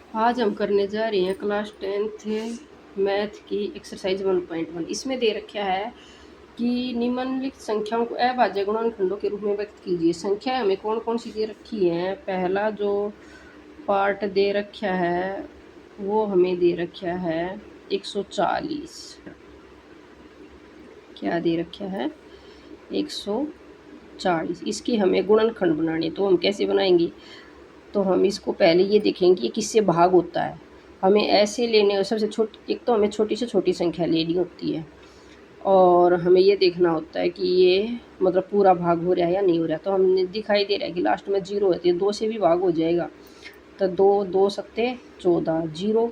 आज हम करने जा रहे हैं क्लास 10th मैथ की एक्सरसाइज 1.1। इसमें दे रखा है कि निम्नलिखित संख्याओं को अभाज्य गुणनखंडों के रूप में व्यक्त कीजिए। संख्या हमें कौन कौन सी दे रखी है। पहला जो पार्ट दे रखा है वो हमें दे रखा है 140। क्या दे रखा है 140। इसकी हमें गुणनखंड बनाने, तो हम कैसे बनाएंगे। तो हम इसको पहले ये देखेंगे कि किससे भाग होता है। हमें ऐसे लेने और सबसे छोटी, एक तो हमें छोटी से छोटी संख्या लेनी होती है और हमें ये देखना होता है कि ये मतलब पूरा भाग हो रहा है या नहीं हो रहा। तो हमने दिखाई दे रहा है कि लास्ट में 0 है तो ये 2 से भी भाग हो जाएगा। तो 2 2 सत्ते 14 0।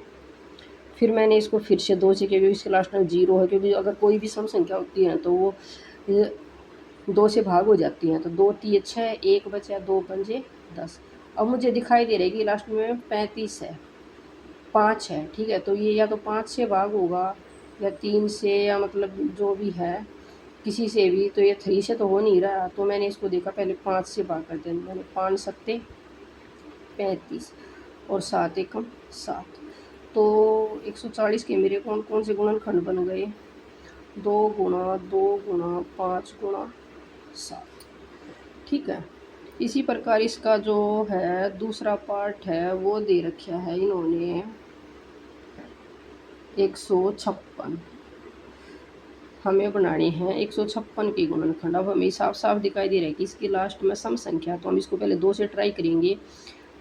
फिर मैंने इसको फिर से 2 से, क्योंकि इसके लास्ट में 0 है, क्योंकि अगर कोई भी सम संख्या होती है तो वो 2 से भाग हो जाती हैं। तो 2 3 6, 1 बचा, 2 पंजे 10। अब मुझे दिखाई दे रहा है कि लास्ट में 35 है, 5 है। ठीक है, तो ये या तो 5 से भाग होगा या 3 से, या मतलब जो भी है किसी से भी। तो ये 3 से तो हो नहीं रहा, तो मैंने इसको देखा पहले 5 से भाग कर दें। मैंने 5 सत्ते 35 और 7 एकम 7। तो 140 के मेरे कौन कौन से गुणनखंड बन गए। 2 गुणा 2 गुणा 5 गुणा 7। ठीक है, इसी प्रकार इसका जो है दूसरा पार्ट है वो दे रखा है इन्होंने 156। हमें बनाने हैं 156 के गुणनखंड। अब हमें साफ साफ दिखाई दे रहा है कि इसकी लास्ट में सम संख्या, तो हम इसको पहले 2 से ट्राई करेंगे।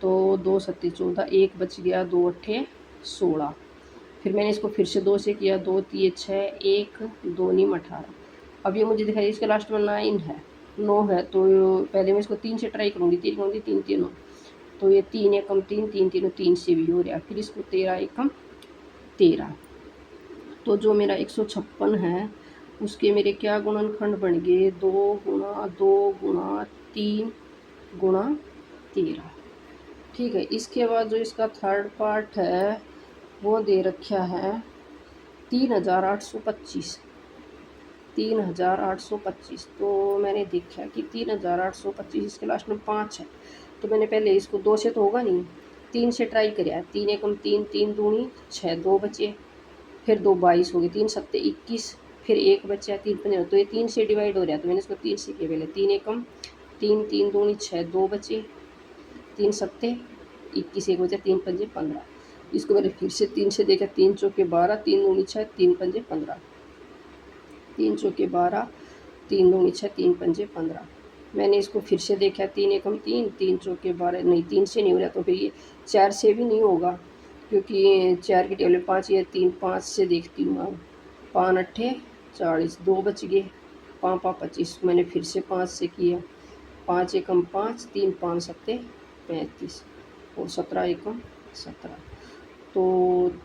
तो 2 सत्ते 14, 1 बच गया, 2 अट्ठे 16। फिर मैंने इसको फिर से 2 से किया, 2 3 6, 1 2 नीम 18। अब ये मुझे दिखाई इसके लास्ट में 9 है, 9 है। तो पहले मैं इसको 3 से ट्राई करूँगी, 3 करूँगी, 3 तीनों। तो ये 3 एकम 3, 3 तीनों 3 से भी हो रहा। फिर इसको 13 एकम 13। तो जो मेरा 156 है उसके मेरे क्या गुणनखंड बन गए, 2 गुणा 2 गुणा 3 गुणा 13। ठीक है, इसके बाद जो इसका थर्ड पार्ट है वो दे रखा है 3825। 3825। तो मैंने देखा कि 3825 इसके लास्ट में 5 है। तो मैंने पहले इसको 2 से तो होगा नहीं, 3 से ट्राई कराया। 3 एकम 3, 3 दूनी 6, 2 बचे। फिर 2 22 हो गए, 3 सत्ते 21। फिर 1 बचा, 3 पंजे, तो ये 3 से डिवाइड हो रहा है। तो मैंने इसको 3 से किया पहले। 3 एकम 3, 3 दूनी 6, 2 बचे। 3 सत्ते 21, 1 बचा, 3 पंजे 15। इसको मैंने फिर से 3 से देखा, 3 चौके 12, 3 दूनी 6, 3 पंजे 15। 3 चौके 12, 3 दूनी 6, 3 पंजे 15। मैंने इसको फिर से देखा, 3 एकम 3, 3 चौके 12, नहीं 3 से नहीं हो रहा। तो फिर ये 4 से भी नहीं होगा, क्योंकि 4 की टेबल 5, ये 3 5 से देखती हूँ। अब 5 अट्ठे 40, 2 बच गए, 5 5 25। मैंने फिर से 5 से किया, 5 एकम 5, 3 5 सत्ते 35 और 17 एकम 17। तो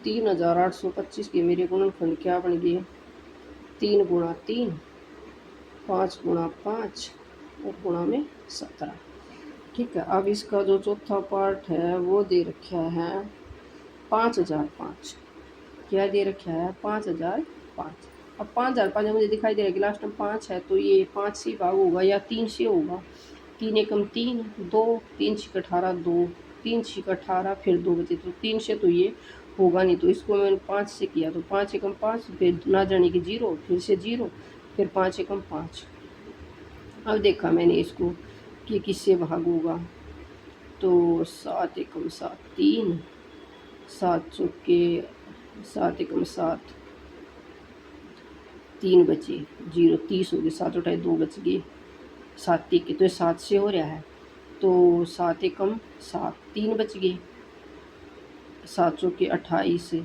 3825 के मेरे गुणनखंड क्या बन गए, 3 गुणा 3, 5 गुणा 5 और गुणा में 17। ठीक है, अब इसका जो चौथा पार्ट है वो दे रखा है 5005। क्या दे रखा है 5005। अब 5005 मुझे दिखाई दे रहा है कि लास्ट में 5 है, तो ये 5 से भाग होगा या 3 से होगा। 3 एकम 3, 2 3 छिक 18, 2 3 छिक 18, फिर 2 बचे। तो 3 से तो ये होगा नहीं, तो इसको मैंने 5 से किया। तो 5 एकम 5, फिर ना जाने की 0, फिर से 0, फिर 5 एकम 5। अब देखा मैंने इसको कि किससे भाग होगा। तो 7 एकम 7 3, 7 चौके 7 एकम 7, 3 बचे, 0 30 हो गए, 7 उठाए 2 बच गए, 7 के तो 7 से हो रहा है। तो 7 एकम 7, 3 बच गए, 7 चौके 28,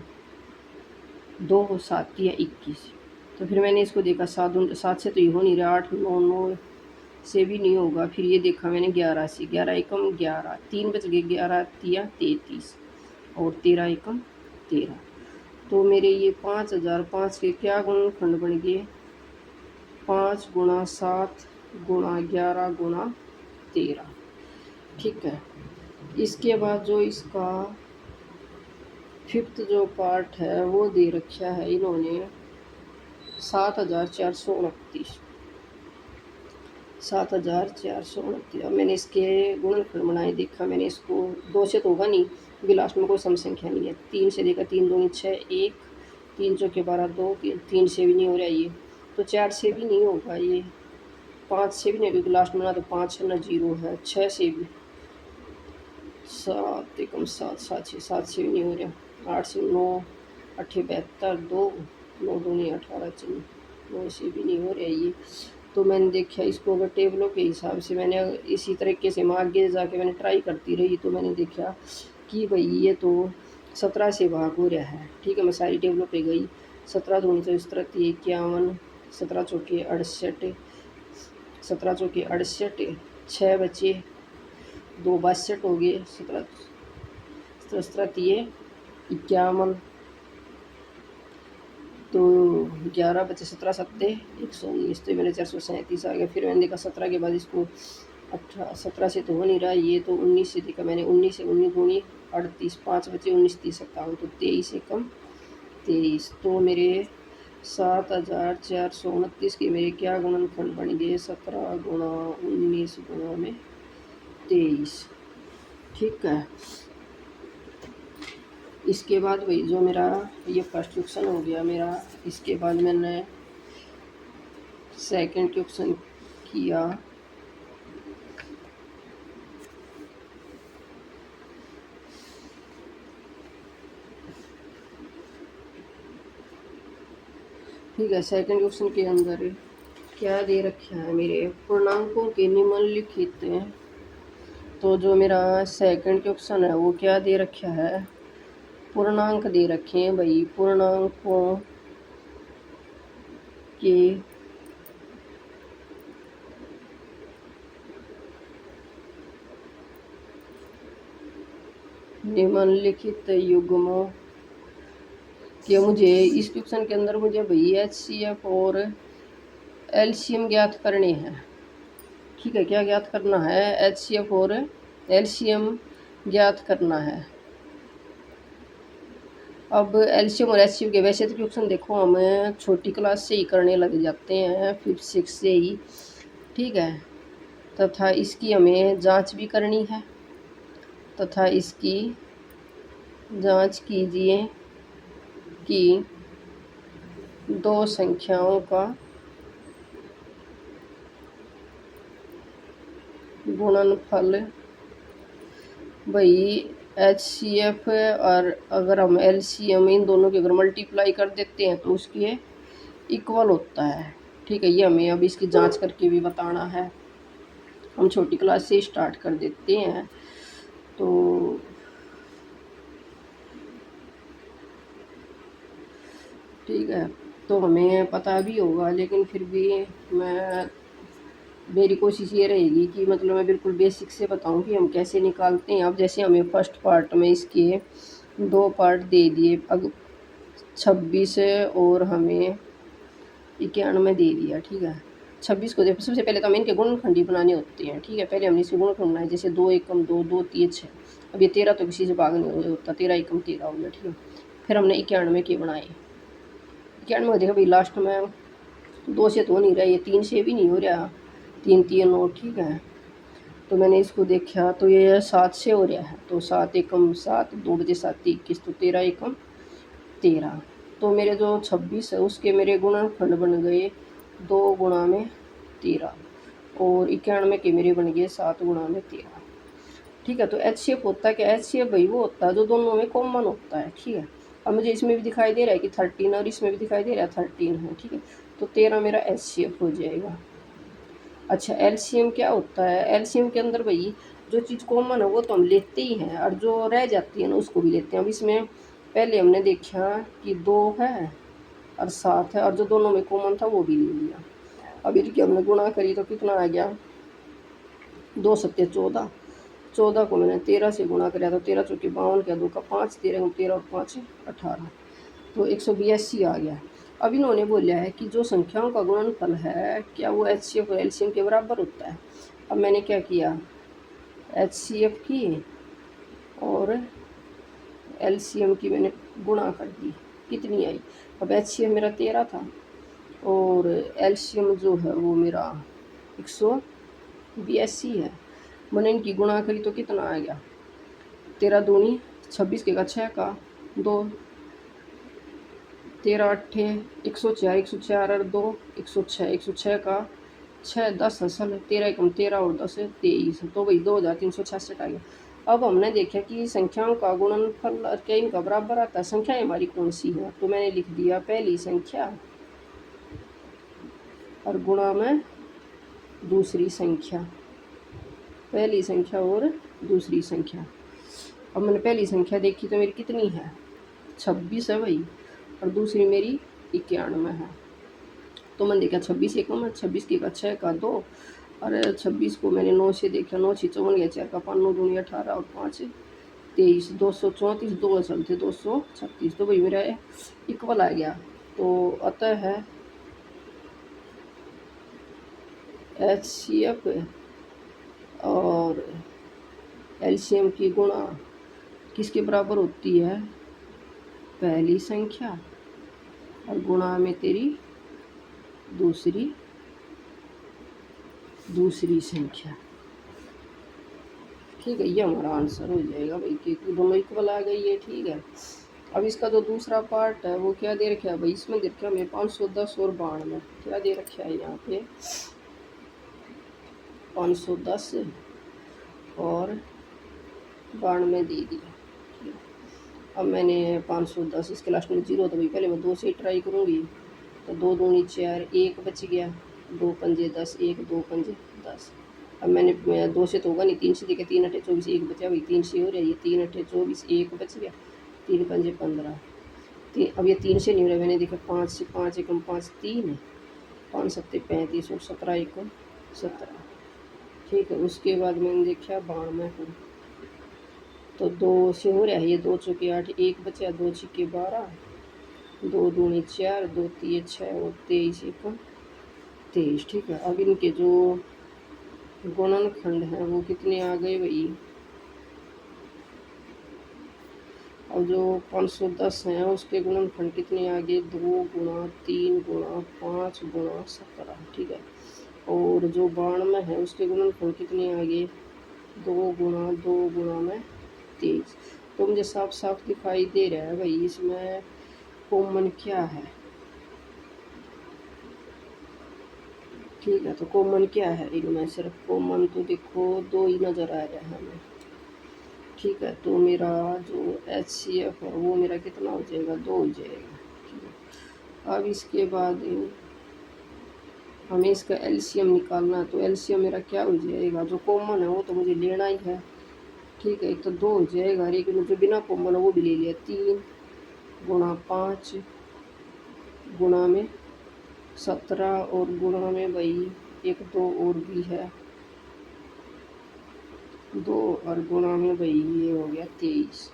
2 7 या 21। तो फिर मैंने इसको देखा, 7 से तो ये हो नहीं रहा, 8 9 9 से भी नहीं होगा। फिर ये देखा मैंने 11 से, 11 एकम 11, 3 बच गए, 11 तिया 33 और 13 एकम 13। तो मेरे ये 5005 के क्या गुणनखंड बन गए, 5 गुणा 7 गुणा 11 गुणा 13। ठीक है, इसके बाद जो इसका फिफ्थ जो पार्ट है वो दे रखा है इन्होंने 7429। 7429। अब मैंने इसके गुणनखंड बनाए, देखा मैंने इसको 2 से तो होगा नहीं, क्योंकि लास्ट में कोई सम संख्या नहीं है। 3 से देकर 3 दूनी 6, 1, 3 चौके 12, 2, 3 से भी नहीं हो रहा ये, तो 4 से भी नहीं होगा ये, 5 से भी नहीं, क्योंकि लास्ट में ना तो 5 है ना 0 है, 6 से भी, 7 एकम 7, 7 से 7 से भी नहीं हो रहा, 8 से 9, 8 72, 2, 9 दूनी 18, 9 से भी नहीं हो रहा ये। तो मैंने देखा इसको अगर टेबलों के हिसाब से मैंने इसी तरीके से मैं आगे जाके मैंने ट्राई करती रही, तो मैंने देखा कि भाई ये तो 17 से भाग हो रहा है। ठीक है, मैं सारी टेबलों पे गई, 17 दूनी तो इस तरह 51, 17 चौके 68, 17 चौके 68, 6 बचे, 2 62 हो गए, 17 17 51, तो 11 बचे, 17 सत्ते 119, तो मेरे 437 आ गया। फिर मैंने देखा 17 के बाद इसको 17 से तो हो नहीं रहा ये, तो 19 से देखा मैंने, 19 से 19 दूनी 38, 5 बचे, 19 30 57, तो 23 एकम 23, तो मेरे 7429 के मेरे क्या गुणनखंड बन गए, 17 गुणा 19 गुणा में 23। ठीक है, इसके बाद वही जो मेरा ये फर्स्ट क्वेश्चन हो गया मेरा, इसके बाद मैंने सेकंड क्वेश्चन किया। ठीक है, सेकंड क्वेश्चन के अंदर क्या दे रखा है, मेरे पूर्णांकों के निम्नलिखित, तो जो मेरा सेकंड क्वेश्चन है वो क्या दे रखा है, पूर्णांक दे रखे हैं भाई, पूर्णांकों के निम्नलिखित युग्मों कि मुझे इस क्वेश्चन के अंदर मुझे भाई HCF और एलसीएम ज्ञात करने हैं। ठीक है, क्या ज्ञात करना है, HCF और एलसीएम ज्ञात करना है। अब एलसीएम और एचसीएफ के वैसे तो क्वेश्चन देखो हम छोटी क्लास से ही करने लग जाते हैं, 5th 6th से ही। ठीक है, तथा इसकी हमें जांच भी करनी है, तथा इसकी जांच कीजिए कि दो संख्याओं का गुणनफल भाई HCF, और अगर हम LCM इन दोनों के अगर मल्टीप्लाई कर देते हैं तो उसके इक्वल होता है। ठीक है, ये हमें अब इसकी जांच करके भी बताना है। हम छोटी क्लास से स्टार्ट कर देते हैं। तो ठीक है, तो हमें पता भी होगा, लेकिन फिर भी मेरी कोशिश ये रहेगी कि मतलब मैं बिल्कुल बेसिक से बताऊं कि हम कैसे निकालते हैं। अब जैसे हमें फर्स्ट पार्ट में इसके 2 पार्ट दे दिए, अब 26 और हमें 91 दे दिया। ठीक है, 26 को देखो, सबसे पहले तो हमें इनके गुणनखंड ही बनाने होते हैं। ठीक है, पहले हमने इसके गुणनखंड बनाए, जैसे 2 एकम 2, 2 3 6, अब ये 13 तो किसी से भाग नहीं होता, 13 एकम 13 हो गया। ठीक है, फिर हमने 91 के बनाए, 91 को देखा भाई लास्ट में 2 से तो हो नहीं रहा, ये 3 से भी नहीं हो रहा, 3 3 9। ठीक है, तो मैंने इसको देखा तो ये 7 से हो रहा है, तो 7 एकम 7, 2 बजे 7 21, तो 13 एकम 13। तो मेरे जो 26 है उसके मेरे गुणनखंड बन गए 2 गुणा में 13, और 91 के मेरे बन गए 7 गुणा में 13। ठीक है, तो HCF होता है क्या, HCF भाई वो होता है जो दोनों में कॉमन होता है। ठीक है, अब मुझे इसमें भी दिखाई दे रहा है कि 13 और इसमें भी दिखाई दे रहा है 13 है। ठीक है, तो 13 मेरा HCF हो जाएगा। अच्छा, LCM क्या होता है, LCM के अंदर भाई जो चीज़ कॉमन है वो तो हम लेते ही हैं, और जो रह जाती है ना उसको भी लेते हैं। अब इसमें पहले हमने देखा कि 2 है और 7 है, और जो दोनों में कॉमन था वो भी ले लिया। अब इनकी हमने गुणा करी तो कितना आ गया, 2 सत्ते 14, 14 को मैंने 13 से गुणा कराया तो 13 चौके 52, क्या 2 का 5, 13 13 और 5 18, तो 182 आ गया। अब इन्होंने बोला है कि जो संख्याओं का गुणनफल है क्या वो HCF और LCM के बराबर होता है। अब मैंने क्या किया, HCF की और LCM की मैंने गुणा कर दी, कितनी आई, अब HCF मेरा 13 था और LCM जो है वो मेरा 182 है। मैंने इनकी गुणा करी तो कितना आ गया, 13 दूनी 26 के का 6 का 2, 13 अट्ठे 104, 104 और 2 106, 106 का 6, 10 असल 13 एकम 13 और 10 23, तो भाई 2366 आ गया। अब हमने देखा कि संख्याओं का गुणनफल और क्या इनका बराबर आता है, संख्याएं हमारी कौन सी है, तो मैंने लिख दिया पहली संख्या और गुणा में दूसरी संख्या, पहली संख्या और दूसरी संख्या। अब मैंने पहली संख्या देखी तो मेरी कितनी है 26 है भाई, और दूसरी मेरी 91 है। तो मैंने देखा 26 एकम है, 26 के का 6 का 2, और 26 को मैंने 9 से देखा, 9 6 54 गया, 4 का 5 9 दूनी 18 और 5 23, 234, 2 असल थे 236, तो भाई मेरा इक्वल आ गया। तो अतः है HCF और LCM की गुणा किसके बराबर होती है, पहली संख्या और गुणा में तेरी दूसरी संख्या। ठीक है, ये हमारा आंसर हो जाएगा भाई, क्योंकि दोनों इक्वल आ गई है। ठीक है, अब इसका जो दूसरा पार्ट है वो क्या दे रखा है भाई, इसमें दे रखा है हमें 510 और 92, क्या दे रखा है यहाँ पे 510 और 92 दे दिया। अब मैंने 510 इसके लास्ट में 0, तो भाई पहले मैं 2 से ही ट्राई करूँगी, तो 2 दूनी 4, 1 बच गया, 2 पंजे 10, 1 2 पंजे 10। अब मैंने 2 से तो होगा नहीं, 3 से देखा, 3 अट्ठे 24, 1 बचा भाई, 3 से हो रहा है ये, 3 अट्ठे 24, 1 बच गया, 3 पंजे 15। अब ये 3 से नहीं हो रहा, मैंने देखा 5 से, 5 एकम 5 3 है, 5 सत्ते 35 और 17 एकम 17। ठीक है, उसके बाद मैंने देखा 92 को, तो 2 से हो रहा है ये, 2 चौके 8, 1 बचा, 2 छिक्के 12, 2 दूनी 4, 2 तीय 6 और 23 एकम 23। ठीक है, अब इनके जो गुणनखंड हैं वो कितने आ गए भाई, अब जो 510 हैं उसके गुणनखंड कितने आ गए, 2 गुणा 3 गुणा 5 गुणा 17। ठीक है, और जो 92 है उसके गुणनखंड कितने आ गए, 2 गुणा में 23। तो मुझे साफ साफ दिखाई दे रहा है भाई इसमें कॉमन क्या है। ठीक है, तो कॉमन क्या है इनमें, सिर्फ कॉमन तो देखो 2 ही नज़र आ रहा है हमें। ठीक है, तो मेरा जो HCF है वो मेरा कितना हो जाएगा, 2 हो जाएगा। ठीक है, अब इसके बाद हमें इसका LCM निकालना है, तो LCM मेरा क्या हो जाएगा, जो कॉमन है वो तो मुझे लेना ही है। ठीक है, तो 2 हो जाएगा, लेकिन जो बिना कॉमन है वो भी ले लिया, 3 गुणा 5 गुणा में 17 और गुणा में भाई 1 2 और भी है 2, और गुणा में भाई ये हो गया 23।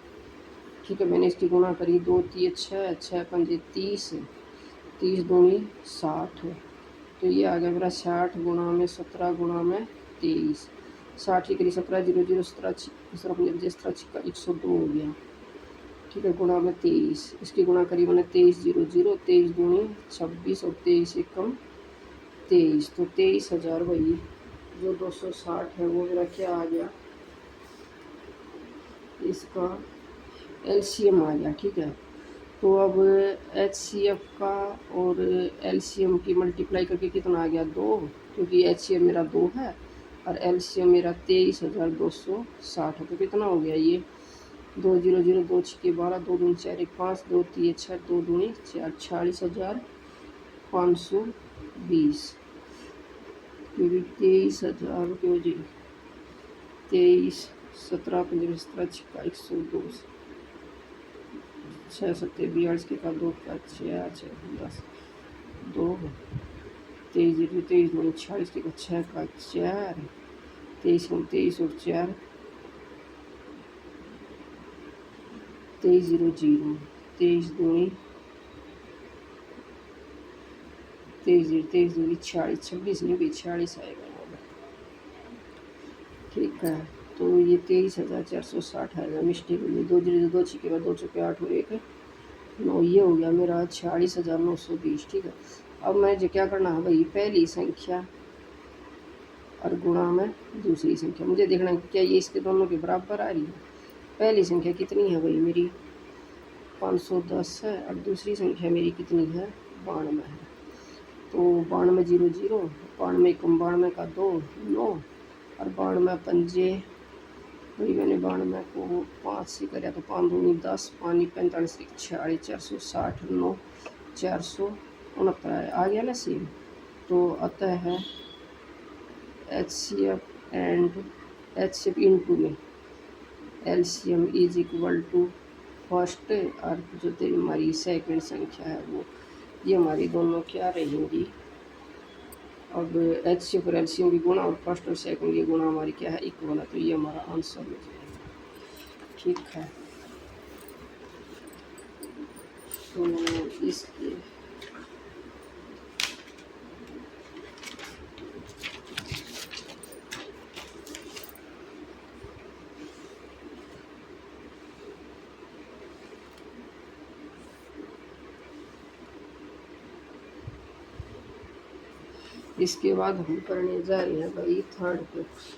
ठीक है, मैंने इसकी गुणा करी, 2 3 6, 6 पंजे 30, 30 दूनी 60, तो ये आ गया मेरा 60 गुणा में 17 गुणा में 23, 60 की करी 17 0 0 17 17 102 हो गया। ठीक है, गुणा में 23, इसकी गुणा करी मैंने 23 0 0, 23 दूनी 26 और 23 एकम 23, तो 23,000 भाई जो 260 है वो मेरा क्या आ गया, इसका LCM आ गया। ठीक है, तो अब HCF का और LCM की मल्टीप्लाई करके कितना आ गया, 2, क्योंकि HCF मेरा 2 है और LCM मेरा 23,260 है, तो कितना हो गया ये 2 0 0 2 6 12, 2 दूनी 4 1 5, 2 3 6, 2 दूनी 4, 46,520, क्योंकि 23,000 के हो जाए 23 17 15 17 छिक्का 102, 6 सत्ते 42 के का 2 का 4 6 10 2, 23 0 23 दूनी 46 के का 6 का 4, 23 और 4 23 0 0, 23 दूनी 23 0 23 दूनी 46, 26 नहीं भी 46 आएगा। ठीक है, तो ये 23,460 आएगा, मिस्टेक हुई, 2 0 2 6 के बाद 2 चौके 8 और 1 9, ये हो गया मेरा 46,920। ठीक है, अब मुझे क्या करना है भाई, पहली संख्या और गुणा में दूसरी संख्या, मुझे देखना है क्या ये इसके दोनों के बराबर आ रही है, पहली संख्या कितनी है भाई मेरी 510 है और दूसरी संख्या मेरी कितनी है 92 है। तो 92 जीरो जीरो 92 कम 92 का 2 9 और 92 पंजे वही मैंने 92 को 5 से कराया तो 5 दूनी 10 पानी 45 46 460 9 469 आ गया ना सेम। तो आता है HCF एंड HCF इनटू में LCM is equal to first और जो तेरी हमारी सेकंड संख्या है वो ये हमारी दोनों क्या रहेंगी। अब HCF और LCM की गुणा और फर्स्ट और सेकंड की गुणा हमारी क्या है इक्वल है। तो ये हमारा आंसर हो जाएगा। ठीक है तो इसके इसके बाद हम करने जा रहे हैं भाई थर्ड क्वेश्चन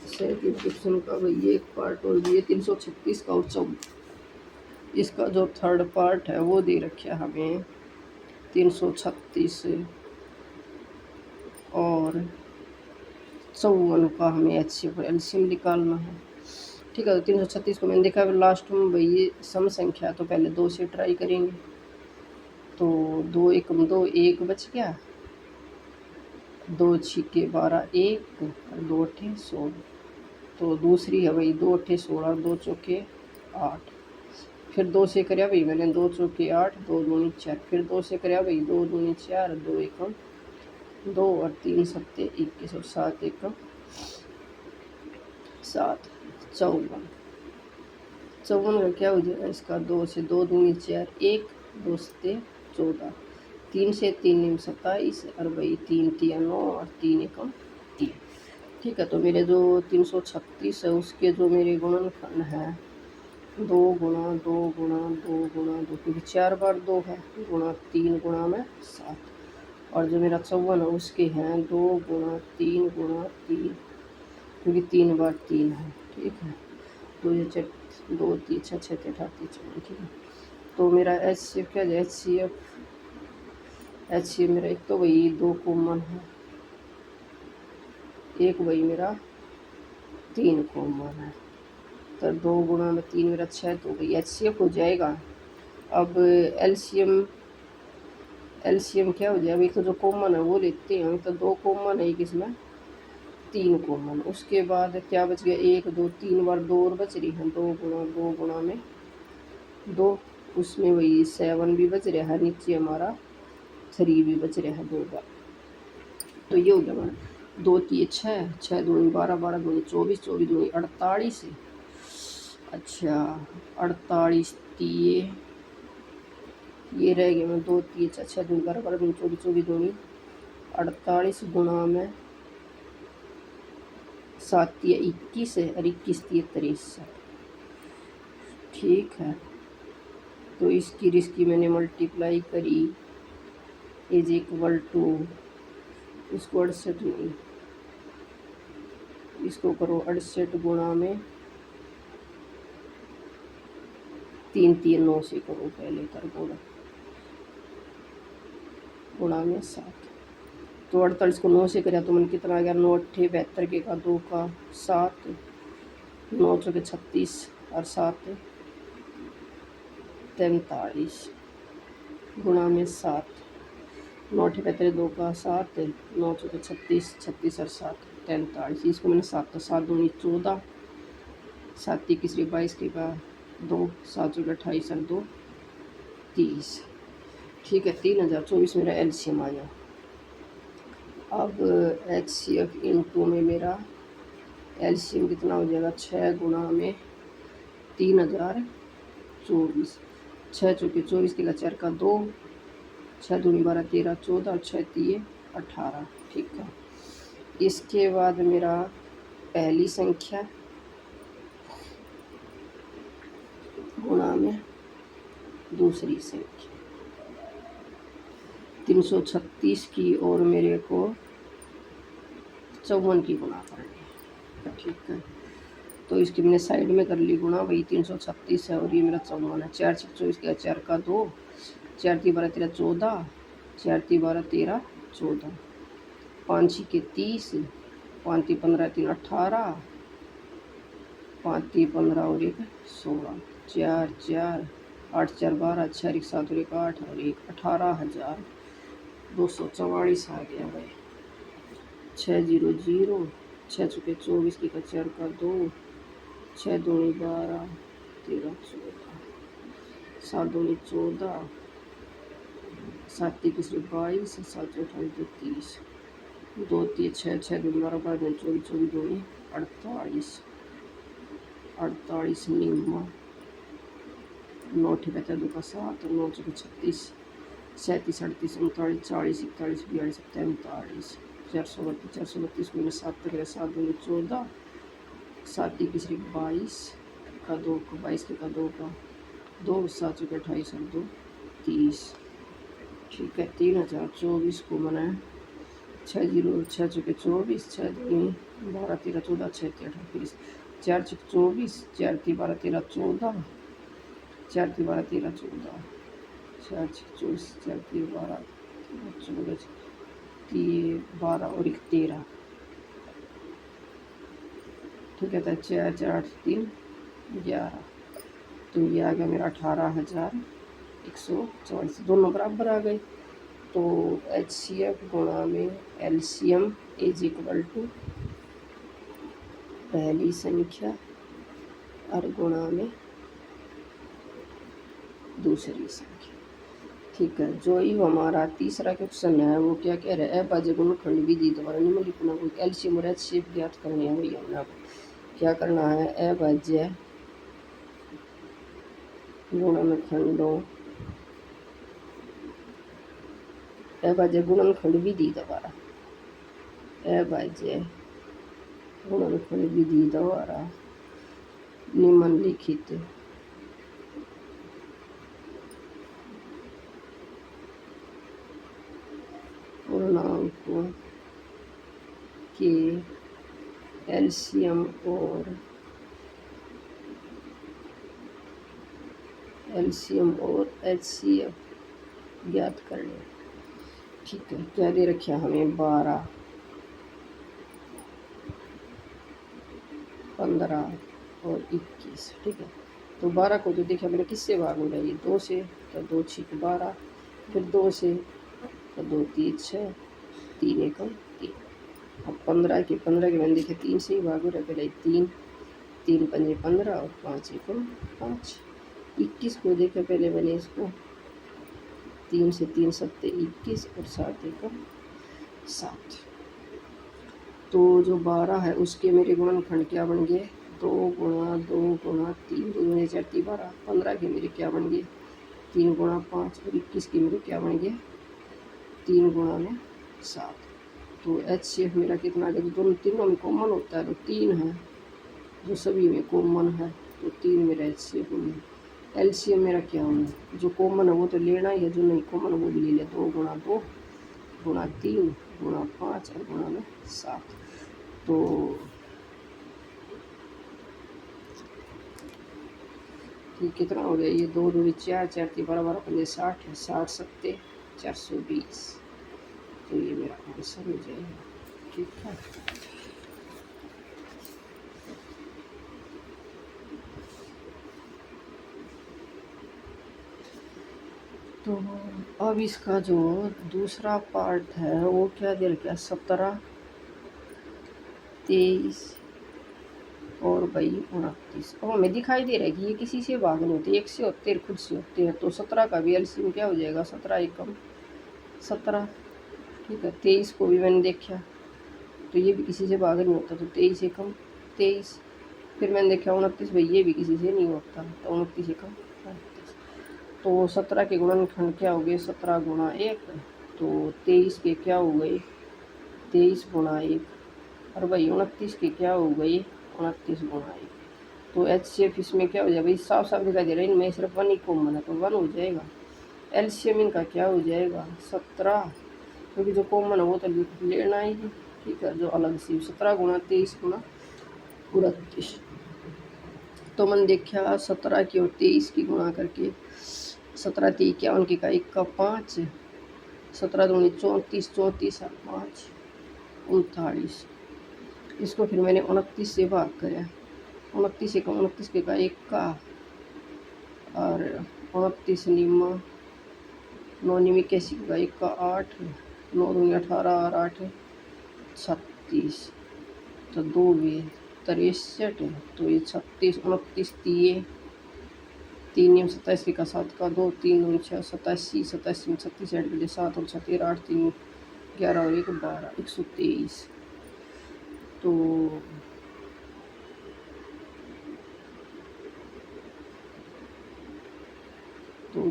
सेकंड क्वेश्चन का भाई एक पार्ट और ये 336 का उत्सव इसका जो थर्ड पार्ट है वो दे रखा है हमें 336 और 54 का हमें HCF और LCM निकालना है। ठीक है तो 336 को मैंने देखा लास्ट में भाई ये सम संख्या तो पहले 2 से ट्राई करेंगे। तो 2 एकम 2 1 बच गया 2 छिके 12 1 और 2 अठे 16। तो दूसरी है भाई 2 अठे 16 2 चौके 8 फिर 2 से कराया भाई मैंने 2 चौके 8 2 दूनी 4 फिर 2 से कराया भाई 2 दूनी 4 2 एकम 2 और 3 सत्ते 21 और 7 एकम 7 54 का क्या हो जाएगा इसका 2 से 2 दूनी 4 1 2 सत्ते 14 3 से 3 निम 27 और भाई 3 तिया 9 और 3 एकम 3। ठीक है तो मेरे जो 336 है उसके जो मेरे गुणनखंड हैं 2 गुणा 2 गुणा 2 गुणा 2 क्योंकि 4 बार 2 है गुणा 3 गुणा में 7 और जो मेरा 54 है उसके हैं 2 गुणा 3 गुणा 3 क्योंकि 3 बार 3 है। ठीक है 2 2 3 6 6 38 54। ठीक है तो मेरा HCF क्या है HCF मेरा एक तो वही 2 कॉमन है एक वही मेरा 3 कॉमन है तो 2 गुणा में 3 मेरा 6 तो वही HCF हो जाएगा। अब LCM क्या हो जाएगा एक तो जो कॉमन है वो लेते हैं तो 2 कॉमन है एक इसमें 3 कॉमन उसके बाद क्या बच गया 1 2 3 बार 2 और बच रही है 2 गुणा में 2 उसमें वही 7 भी बच रहा है नीचे हमारा 3 भी बच रहा है 2 बार। तो ये हो गया हमारा 2 3 6 6 दूनी 12 12 दूनी 24 24 दूनी 48 अच्छा 48 ये रह गया मैं 2 3 6 दूनी 12 12 दूनी 24 24 दूनी 48 गुणा में 7 21 है और 21 63। ठीक है तो इसकी मैंने मल्टीप्लाई करी इज इक्वल टू इसको 68 नहीं इसको करो 68 गुणा में 3 3 9 से करो पहले कर गुणा में 7 तो 48 को 9 से कराया तो मैंने कितना आ गया 9 अट्ठे 72 के का 2 का 7 9 चौके 36 और 7 43 गुणा में 7 9 अट्ठे 72 2 का 7 9 चौके 36 36 और 7 43 इसको मैंने 7 तो 7 दूनी 14 7 21 22 के का 2 7 चौके 28 और 2 30। ठीक है 3024 मेरा LCM आ गया। अब HCF इनटू में मेरा LCM कितना हो जाएगा 6 गुणा में 3024 6 चौके 24 के 4 का 2 6 दूनी 12 13 14 और 6 3 18। ठीक है इसके बाद मेरा पहली संख्या गुणा में दूसरी संख्या 336 की और मेरे को 54 की गुणा करनी है। ठीक है तो इसकी मैंने साइड में कर ली गुणा, वही 336 है और ये मेरा 54 है। 4 6 24 का 4 का 2, 4 3 12 13 14, 4 3 12 13 14, 5 6 के 30, 5 3 15 3 18, 5 3 15 और 1 16, 4 4 8 4 12, 6 1 7 और 1 8 और 1 18,244 आ गया भाई। 6 0 0, 6 चुके 24 की का 4 का 2, 6 दूनी 12 13 14, 7 दूनी 14, 7 21 22, 7 28 30, 2 3 6 6 दूनी 12 12 24 24 दूनी 48, 48 निम्मा 9 ठेका 2 का 7, 9 चुके 36, 37 38 39 40 41 42 43, 432 में 7 तक 7 दूनी 14, 7 21 22 का 2 का 22 का 2 का 2, 7 चुके 28 और 2 30। ठीक है, 3024 को बनाए 6 0 6 चुके 24, 6 दूनी 12 13 14, 6 3 28, 4 चुके 24, 4 3 12 13 14, 4 3 12 13 14, 4 6 24, 4 3 12 13 14, 12 और 1 13। ठीक है, तो 4 4 8 3 11, तो ये आ गया मेरा 18,144, दोनों बराबर आ गए। तो HCF गुणा में LCM इज इक्वल टू पहली संख्या और गुणा में दूसरी संख्या। ठीक है, जो ही हमारा तीसरा क्वेश्चन है वो क्या कह रहा है, अभाज्य गुणनखंड विधि द्वारा निम्नलिखित कोई LCM और HCF ज्ञात करनी है। वही हमने क्या करना है, अभाज्य गुणनखंडों अभाज्य गुणनखंड विधि द्वारा अभाज्य गुणनखंड विधि द्वारा निम्नलिखित पूर्णांकों के LCM और HCF ज्ञात करने। ठीक है, क्या दे रखा हमें, 12 15 और 21। ठीक है, तो 12 को जो देखा मैंने किससे भाग हो रहा है, ये 2 से, तो 2 6 12, फिर 2 से, तो 2 3 6, 3 1 3। अब 15 के मैंने देखे 3 से ही भाग हो रहा है, पहले 3 3 5 15 और 5 1 5। 21 को देखा पहले मैंने इसको 3 से 3 7 21 और 7 1 7। तो जो 12 है उसके मेरे गुणनखंड क्या बन गए, 2 गुणा 2 गुणा 3, 2 दूनी 4 3 12। 15 के मेरे क्या बन गए, 3 गुणा 5, और 21 के मेरे क्या बन गए, 3 गुणा में 7। तो HCF मेरा कितना आ गया, दोनों तीनों में कॉमन होता है तो 3 है, जो सभी में कॉमन है, तो 3 मेरा HCF में। LCM मेरा क्या होना, जो कॉमन है वो तो लेना ही है, जो नहीं कॉमन वो भी ले लिया। 2 गुणा 2 गुणा 3 गुणा 5 और गुणा में 7। तो ये कितना हो गया, ये 2 दूनी 4 4 3 12 12 15 60 है, 60 7 420। तो ये मेरा आंसर हो जाएगा। ठीक है, तो अब इसका जो दूसरा पार्ट है वो क्या दे रखा है, 17 23 और भाई 29। अब हमें दिखाई दे रहा है कि ये किसी से भाग नहीं होते, 1 से होते हैं, खुद से होते हैं। तो 17 का भी LCM क्या हो जाएगा, 17 एकम 17। ठीक है, 23 को भी मैंने देखा तो ये भी किसी से भाग नहीं होता, तो 23 एकम 23। फिर मैंने देखा 29, भाई ये भी किसी से नहीं होता, तो 29 एकम 29। तो 17 के गुणनखंड क्या हो गए, 17 गुणा 1, तो 23 के क्या हो गए, 23 गुणा 1, और भाई 29 के क्या हो गए, 29 गुणा 1। तो HCF इसमें क्या हो जाएगा, भाई साफ साफ दिखाई दे रहा है, इनमें सिर्फ 1 ही कॉमन है, तो 1 हो जाएगा। LCM इनका क्या हो जाएगा, 17, क्योंकि जो कॉमन है वो तो लेना ही है। ठीक है, जो अलग से 17 गुणा 23 गुणा 29। तो मैंने देखा 17 की और 23 की गुणा करके 17 ती 51 की का 1 का 5, 17 दूनी 34, 34 और 5 39। इसको फिर मैंने 29 से भाग कराया, 29 एक 29 के का 1 का और 29 निम्मा 9 निमी इक्यासी का 1 का 8, 9 दूनी 18 और 8 36, तो 2 भी 63, तो ये 36 29 तीन 27 के का 7 का 2 3 2 6 87 87 में 36 ऐड कर दिया 7 और 6 13 8 3 11 और 1 12 123। तो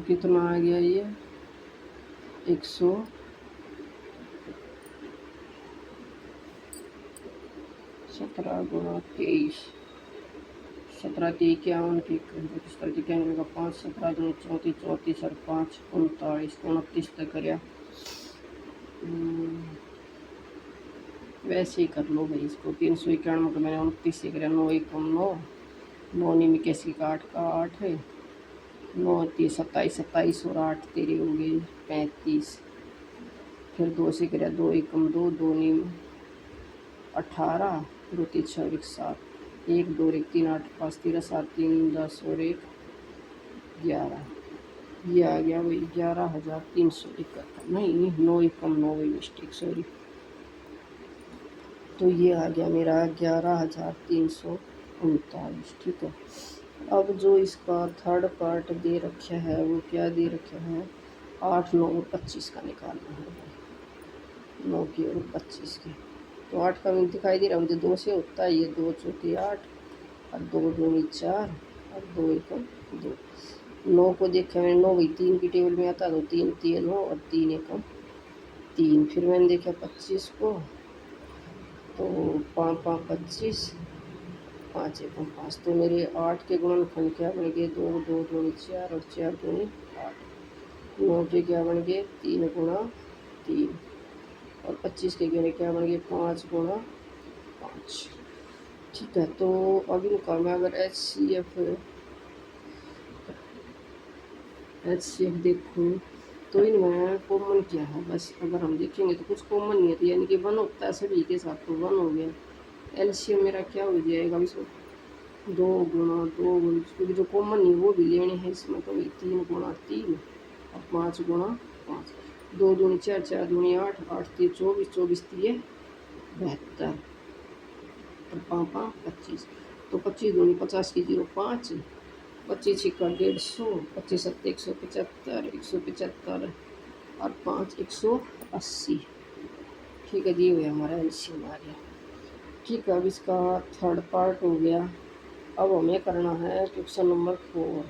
कितना आ गया ये 117 गुणा 23, 17 की 51 की 17 की 51 का 5, 17 दूनी 34 34 और 5 39 29 तक कराया। वैसे ही कर लो भाई इसको 391 का मैंने 29 से कराया 9 1 9 9 निमी इक्यासी का 8 का 8 है 9 3 27 27 और 8 तेरे हो गए 35, फिर 2 से कराया 2 1 2 2 निम 18 2 3 6 1 7 1 2 1 3 8 5 13 7 3 10 और 1 11, ये आ गया वही 11,371 नहीं 9 एकम 9 वही मिस्टेक सॉरी। तो ये आ गया मेरा 11,339। ठीक है, अब जो इसका थर्ड पार्ट दे रखा है वो क्या दे रखा है 8 9 और 25 का निकालना है, 9 की और 25 की। तो 8 का मिनट दिखाई दे रहा है मुझे 2 से होता है ये 2 चौके 8 और 2 दूनी 4 और 2 एकम 2। 9 को देखा मैंने 9 वही 3 की टेबल में आता तो 3 3 9 और 3 एकम 3। फिर मैंने देखा 25 को तो 5 5 25 5 एकम 5, तो मेरे 8 के गुणनखंड क्या बन गए 2 2 दूनी 4 और 4 दूनी 8। 9 के क्या बन गए 3 गुणा 3 और 25 के क्या बन गए 5 गुणा 5। ठीक है, तो अब इनका मैं अगर एच सी एफ देखूँ तो इनमें कॉमन क्या है, बस अगर हम देखेंगे तो कुछ कॉमन नहीं है, तो यानी कि 1 होता है सभी के साथ, तो 1 हो गया। एलसीएम मेरा क्या हो जाएगा इसमें 2 गुणा 2, क्योंकि जो कॉमन नहीं वो भी लेने हैं इसमें, तो 3 गुणा 3 और 5 गुणा 5, 2 दूनी 4 4 दूनी 8 8 3 24 24 3 72 और 5 5 25, तो 25 दूनी 50 की 0 5 25 छिक्का 150 25 सत्ते 175 175 और 5 180। ठीक है जी, हुआ हमारा एलसीएम आ गया। ठीक है, अब इसका थर्ड पार्ट हो गया। अब हमें करना है क्वेश्चन नंबर 4।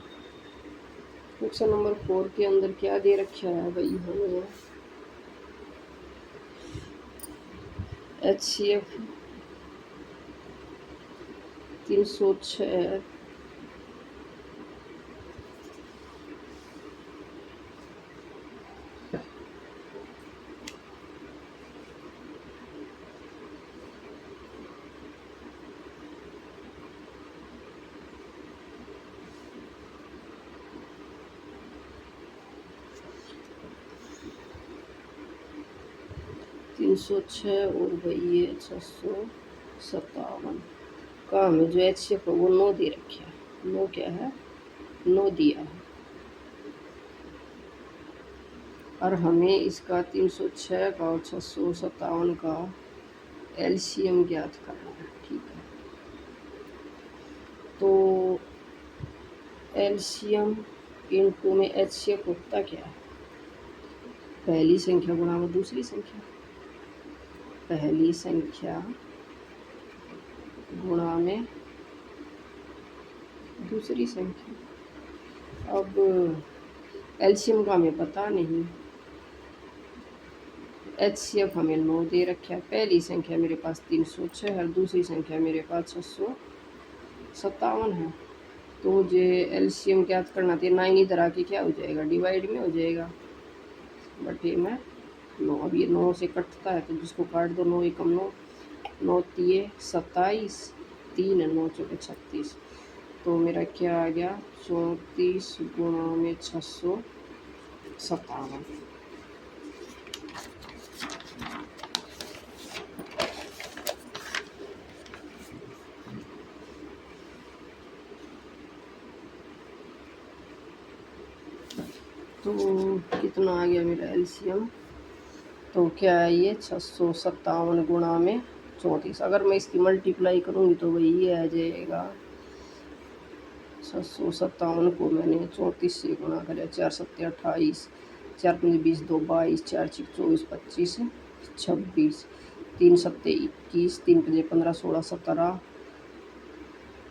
क्वेश्चन नंबर 4 के अंदर क्या दे रखा है भाई हमें HCF 306 306 और भाई ये 657 का हमें जो HCF है वो 9 दे रखा है। 9 क्या है 9 दिया है और हमें इसका 306 का और 657 का एलसीएम ज्ञात करना है। ठीक है, तो एलसीएम इनटू में HCF होता क्या है पहली संख्या गुणा में दूसरी संख्या, पहली संख्या गुणा में दूसरी संख्या। अब एलसीएम का हमें पता नहीं, HCF हमें 9 दे रखा है, पहली संख्या मेरे पास 306 है और दूसरी संख्या मेरे पास 657 है। तो मुझे एलसीएम ज्ञात करना था, 9 इधर आके क्या हो जाएगा डिवाइड में हो जाएगा बटे में 9। अब ये 9 से कटता है तो जिसको काट दो 9 एकम 9 9 3 27 3 9 चौके 36, तो मेरा क्या आ गया 34 गुणा में 657। तो कितना आ गया मेरा एलसीएम, तो क्या है ये 657 गुणा में 34। अगर मैं इसकी मल्टीप्लाई करूँगी तो वही ये आ जाएगा 657 को मैंने 34 से गुणा करा, 4 सत्ते 28, 4 पंजे 20, 2 22, 4 छः 24, 25 26, 3 सत्ते 21, 3 पंजे 15, 16 17,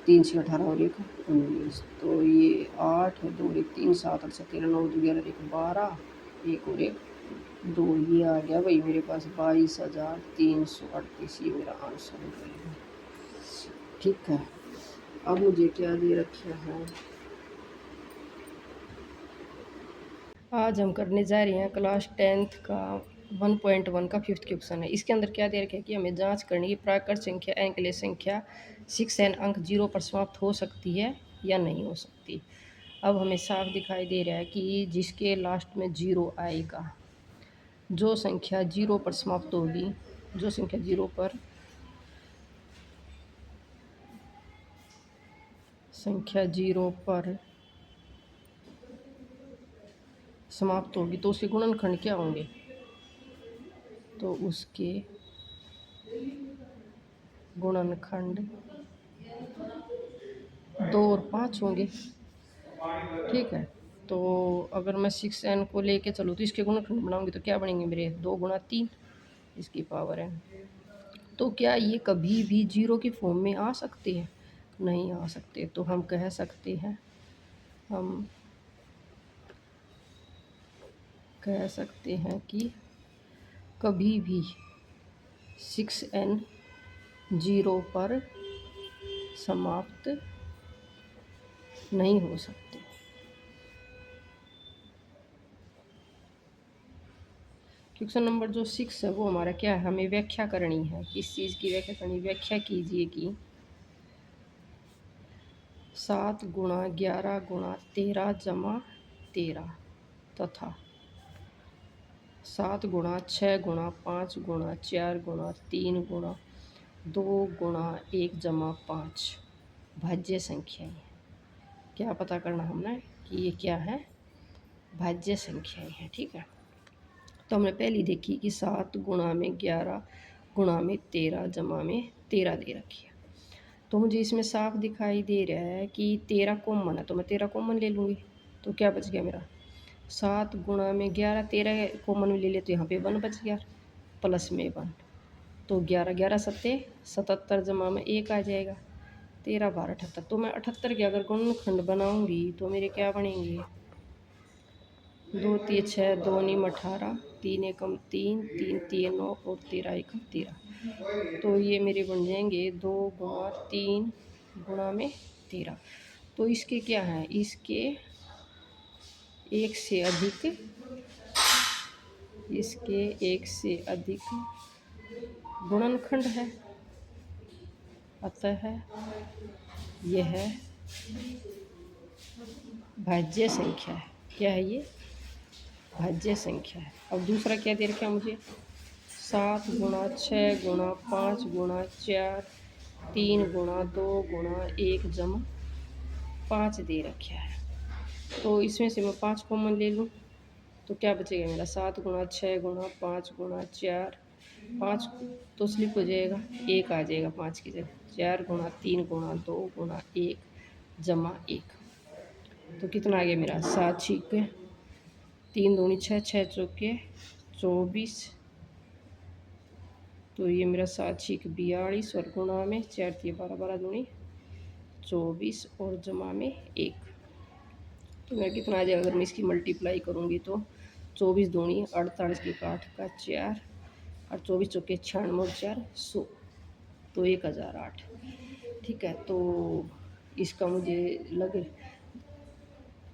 3 छः 18 और 1 19। तो ये 8 2 1 3 7 8 7 13 9 11 1 12, 1 और 1 2, ये आ गया भाई मेरे पास 22,338। ये मेरा आंसर है। ठीक है, अब मुझे क्या दे रखा है, आज हम करने जा रहे हैं क्लास 10th का 1.1 का 5th क्वेश्चन है। इसके अंदर क्या दे रखा है कि हमें जांच करनी है प्राकृत संख्या n के लिए संख्या 6n अंक 0 पर समाप्त हो सकती है या नहीं हो सकती। अब हमें साफ दिखाई दे रहा है कि जिसके लास्ट में 0 आएगा, जो संख्या 0 पर समाप्त होगी, जो संख्या 0 पर समाप्त होगी तो उसके गुणनखंड क्या होंगे, तो उसके गुणनखंड 2 और 5 होंगे। ठीक है, तो अगर मैं 6n को लेके चलूँ तो इसके गुणनखंड बनाऊंगी तो क्या बनेंगे मेरे 2 गुणा 3 इसकी पावर n। तो क्या ये कभी भी 0 की फॉर्म में आ सकते हैं, नहीं आ सकते। तो हम कह सकते हैं कि कभी भी 6n 0 पर समाप्त नहीं हो सकते। क्वेश्चन नंबर जो 6 है वो हमारा क्या है, हमें व्याख्या करनी है। किस चीज़ की व्याख्या करनी, व्याख्या कीजिए कि 7 गुणा 11 गुणा 13 जमा 13 तथा 7 गुणा 6 गुणा 5 गुणा 4 गुणा 3 गुणा 2 गुणा 1 जमा 5 भाज्य संख्याएं। क्या पता करना हमने कि ये क्या है, भाज्य संख्याएं हैं। ठीक है, तो हमने पहली देखी कि 7 गुणा में 11 गुणा में 13 जमा में 13 दे रखी है। तो मुझे इसमें साफ दिखाई दे रहा है कि 13 कॉमन है, तो मैं 13 कॉमन ले लूँगी। तो क्या बच गया मेरा 7 गुणा में 11, 13 कॉमन में ले ले तो यहाँ पे 1 बच गया, प्लस में 1, तो 11 11 सत्ते 77 जमा में 1 आ जाएगा, 13 12 78। तो मैं 78 के अगर गुणनखंड बनाऊँगी तो मेरे क्या बनेंगे 2 3 6 2 नीम 18, 3 एकम 3 3 3 9 और 13 एकम 13। तो ये मेरे बन जाएंगे 2 गुणा 3 गुणा में 13। तो इसके क्या हैं, इसके एक से अधिक गुणनखंड है, अतः यह भाज्य संख्या है। क्या है ये, भाज्य संख्या है। अब दूसरा क्या दे रखा है मुझे 7 गुणा 6 गुणा 5 गुणा 4 3 गुणा 2 गुणा 1 जमा 5 दे रखा है। तो इसमें से मैं 5 कॉमन ले लूँ तो क्या बचेगा मेरा 7 गुणा 6 गुणा 5 गुणा 4, 5 तो स्लिप हो जाएगा, 1 आ जाएगा 5 की जगह, 4 गुणा 3 गुणा 2 गुणा 1 जमा 1। तो कितना आ गया मेरा 7 छीके 3 दूनी 6 6 चौके 24। तो ये मेरा 7 छीक 42 और गुणा में 4 थी 12 12 दूनी 24 और जमा में 1। तो मेरा कितना आ जाएगा अगर मैं इसकी मल्टीप्लाई करूँगी तो 24 दूनी 48 की 8 का 4 और 24 चौके 96 और 4 100, तो 1008। ठीक है, तो इसका मुझे लगे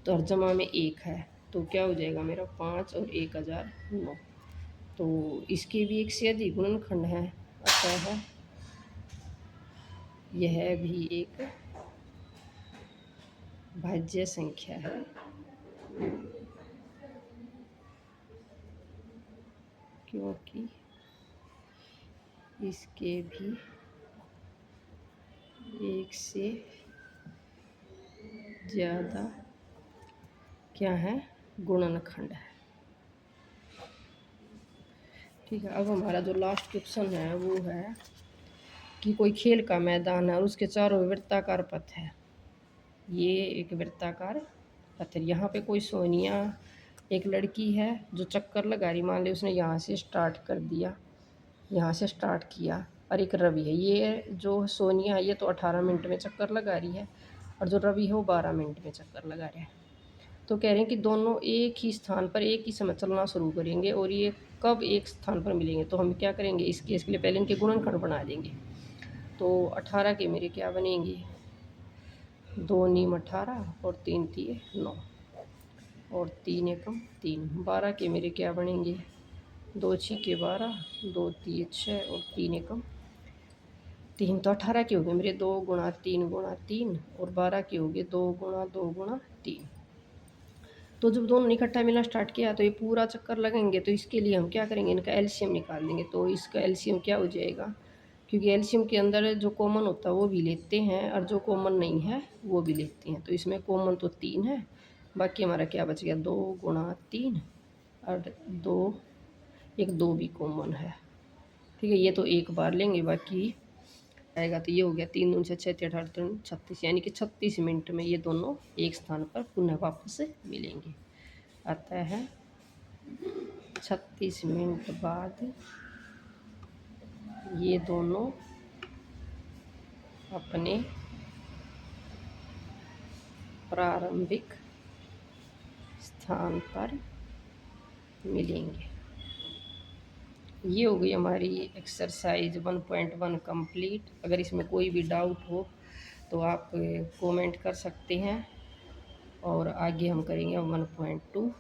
तो हर जमा में 1 है, तो क्या हो जाएगा मेरा 5 और 1009। तो इसके भी एक से अधिक गुणनखंड है, अतः यह भी एक भाज्य संख्या है, क्योंकि इसके भी एक से ज़्यादा क्या है, गुणनखंड है। ठीक है। अब हमारा जो लास्ट क्वेश्चन है वो है कि कोई खेल का मैदान है और उसके चारों वृत्ताकार पथ है। ये एक वृत्ताकार पथ है। यहाँ पे कोई सोनिया एक लड़की है जो चक्कर लगा रही, मान ली उसने यहाँ से स्टार्ट कर दिया, यहाँ से स्टार्ट किया, और एक रवि है। ये जो सोनिया है ये तो 18 मिनट में चक्कर लगा रही है, और जो रवि है वो 12 मिनट में चक्कर लगा रहे हैं। तो कह रहे हैं कि दोनों एक ही स्थान पर एक ही समय चलना शुरू करेंगे, और ये कब एक स्थान पर मिलेंगे। तो हम क्या करेंगे, इस केस के लिए पहले इनके गुणनखंड बना देंगे। तो 18 के मेरे क्या बनेंगे, 2 नीम 18 और 3 तिये 9 और 3 एकम 3। 12 के मेरे क्या बनेंगे, 2 छिके 12, 2 तिये 6 और 3 एकम 3। तो 18 के हो गए मेरे 2 गुणा 3 गुणा 3, और 12 के हो गए 2 गुणा 2 गुणा 3। तो जब दोनों ने इकट्ठा मिलना स्टार्ट किया तो ये पूरा चक्कर लगेंगे। तो इसके लिए हम क्या करेंगे, इनका एलसीएम निकाल देंगे। तो इसका एलसीएम क्या हो जाएगा, क्योंकि एलसीएम के अंदर जो कॉमन होता है वो भी लेते हैं, और जो कॉमन नहीं है वो भी लेते हैं। तो इसमें कॉमन तो 3 है, बाकी हमारा क्या बच गया, 2 गुणा 3 और 2, एक 2 भी कॉमन है। ठीक है, ये तो एक बार लेंगे, बाकी आएगा। तो ये हो गया 3 दूनी 6 6 18 3 36, यानी कि 36 मिनट में ये दोनों एक स्थान पर पुनः वापस मिलेंगे। आता है 36 मिनट बाद ये दोनों अपने प्रारंभिक स्थान पर मिलेंगे। ये हो गई हमारी एक्सरसाइज 1.1 कंप्लीट। अगर इसमें कोई भी डाउट हो तो आप कमेंट कर सकते हैं, और आगे हम करेंगे 1.2।